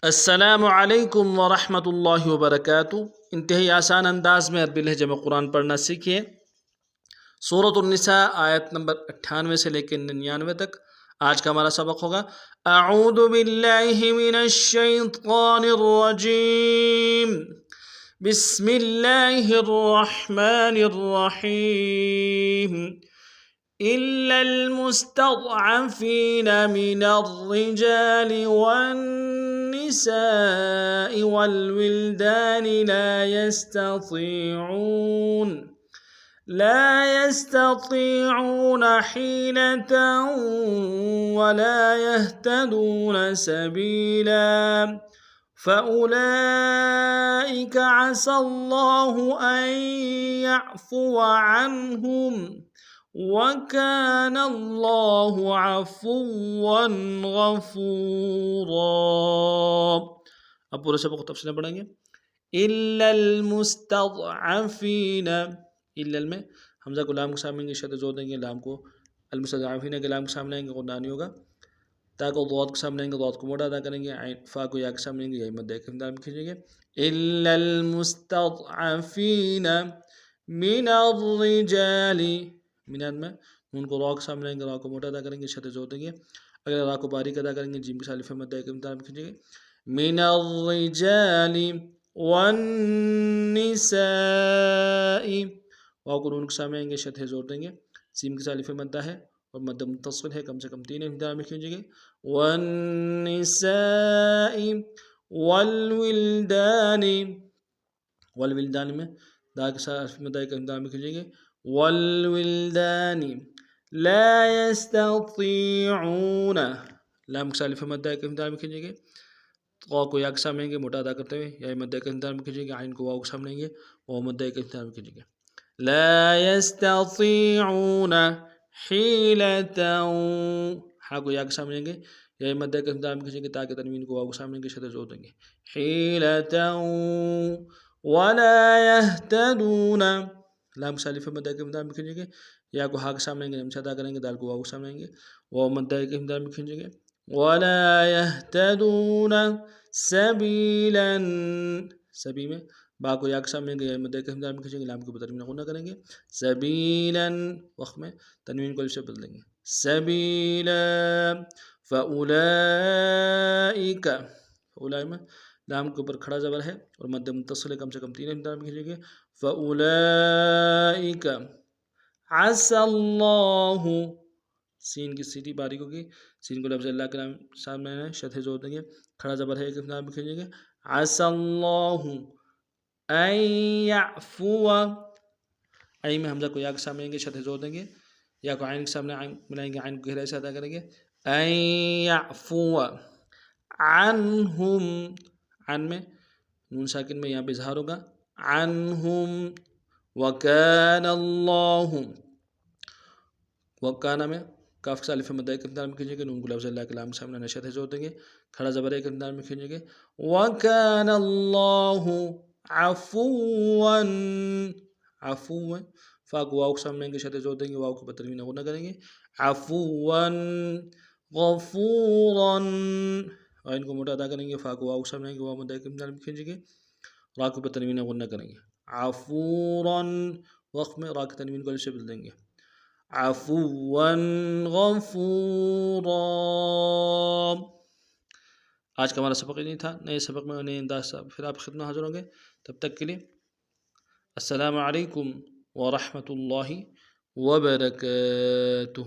السلام علیکم ورحمۃ اللہ وبرکاتہ۔ انتہائی آسان انداز میں عربی لہجے میں قرآن پڑھنا سیکھیے۔ سورۃ النساء آیت نمبر 98 سے لے کے 99 تک آج کا ہمارا سبق ہوگا۔ اعوذ باللہ من الشیطان الرجیم، بسم اللہ الرحمن الرحیم۔ إلا المستضعفين من الرجال والنساء والولدان لا يستطيعون حيلة ولا يهتدون سبيلا فأولئك عسى الله أن يعفو عنهم وَكَانَ اللَّهُ عَفُوًّا غَفُورًا۔ اب پورے سبق کو تفصیل پڑھیں گے۔ إِلَّا الْمُسْتَضْعَفِينَ، إِلَّا میں حمزہ کو لام کے سامنے گے، شد زور دیں گے، لام کو المستضعفین کے لام کے سامنے آئیں گے، غنہ نہیں ہوگا۔ تا کو ضاد کے سامنے آئیں گے، ضاد کو موٹا ادا کریں گے، فا کو یا کے سامنے آئیں گے، یا مد کے درمیان کھینچیں گے۔ إِلَّا الْمُسْتَضْعَفِينَ مِنَ الرِّجَالِ، مینات میں نون کو را کے سامنے آئیں گے، را کو موٹا ادا کریں گے، شد زور دیں گے، اگر را کو باریک ادا کریں گے، جیم کے سالف مد کے درمیان کھینچیں گے۔ من الرجال والنساء، واو کو نون کے سامنے آئیں گے، شد زور دیں گے، سیم کے سالف مد ہے اور مد متصل ہے، کم سے کم 3 امتداد میں کھینچیں گے۔ والنساء والولدان، والولدان میں دا کے سالف مد کے امتداد میں کھینچیں گے۔ والولدان لا يستطيعون، لام کے سالف مد کے امتداد میں کھینچیں گے، قا کو یا کے سامنے آئیں گے، موٹا ادا کرتے ہوئے، یا مد کے امتداد میں کھینچیں گے، عین کو واو کے سامنے آئیں گے، واو مد کے امتداد میں کھینچیں گے۔ لا يستطيعون حیلة، ہا کو یا کے سامنے آئیں گے، یا مد کے امتداد میں کھینچیں گے، تاکہ تنوین کو واو کے سامنے آئیں گے، شد زور دیں گے۔ حیلة ولا يهتدون، لام سالف مد کے امتداد میں کھینچیں گے، یا کو ہا کے سامنے آئیں گے، نمشہ ادا کریں گے، دال کو واو کے سامنے آئیں گے، واو مد کے امتداد میں کھینچیں گے۔ ولا يهتدون سبیلا، سبی میں با کو یا کے سامنے آئیں گے، یا مد کے امتداد میں کھینچیں گے، لام کو تنوین غنہ کریں گے، سبیلا وقت میں تنوین کو الف سے بدلیں گے، سبیلا فأولئک، فأولئک میں لام کے اوپر کھڑا زبر ہے اور مد متصل ہے، کم سے کم 3 امتداد میں کھینچیں گے۔ فأولئک عسى اللہ، سین کی سیٹی باریک ہوگی، سین کو لفظ اللہ کے نام سامنے ہے، شد زور دیں گے، کھڑا زبر ہے، ایک امتداد میں کھینچیں گے۔ عسى اللہ ان یعفو، عین میں حمزہ کو یا کے سامنے آئیں گے، شد زور دیں گے، یا کو عین کے سامنے ملائیں گے، عین کو گہرائی سے ادا کریں گے۔ ان یعفو عنہم، عن میں نون ساکن میں یہاں پہ اظہار ہوگا، عنہم، وکان اللہ، وکانا میں کاف کے سالف مد کے امتداد میں کھینچیں گے، نون کو لفظ اللہ کے لام کے سامنے نشد زور دیں گے، کھڑا زبر ایک امتداد میں کھینچیں گے۔ وکان اللہ عفوا، عفوا، فا کو واو کے سامنے آئیں گے، شد زور دیں گے، واو کو تنوین غنہ کریں گے، عفوا غفورا، عین کو موٹا ادا کریں گے، فا کو واو کے سامنے آئیں گے، واو مد کے امتداد میں کھینچیں گے، را کو تنوین غنہ کریں گے، عفورا وقت میں را کی تنوین کو الف سے بدل دیں گے، عفوا غفورا۔ آج کا ہمارا سبق نہیں تھا، نئے سبق میں نئے انداز سے پھر آپ خدمت حاضر ہوں گے، تب تک کے لیے السلام علیکم ورحمۃ اللہ وبرکاتہ۔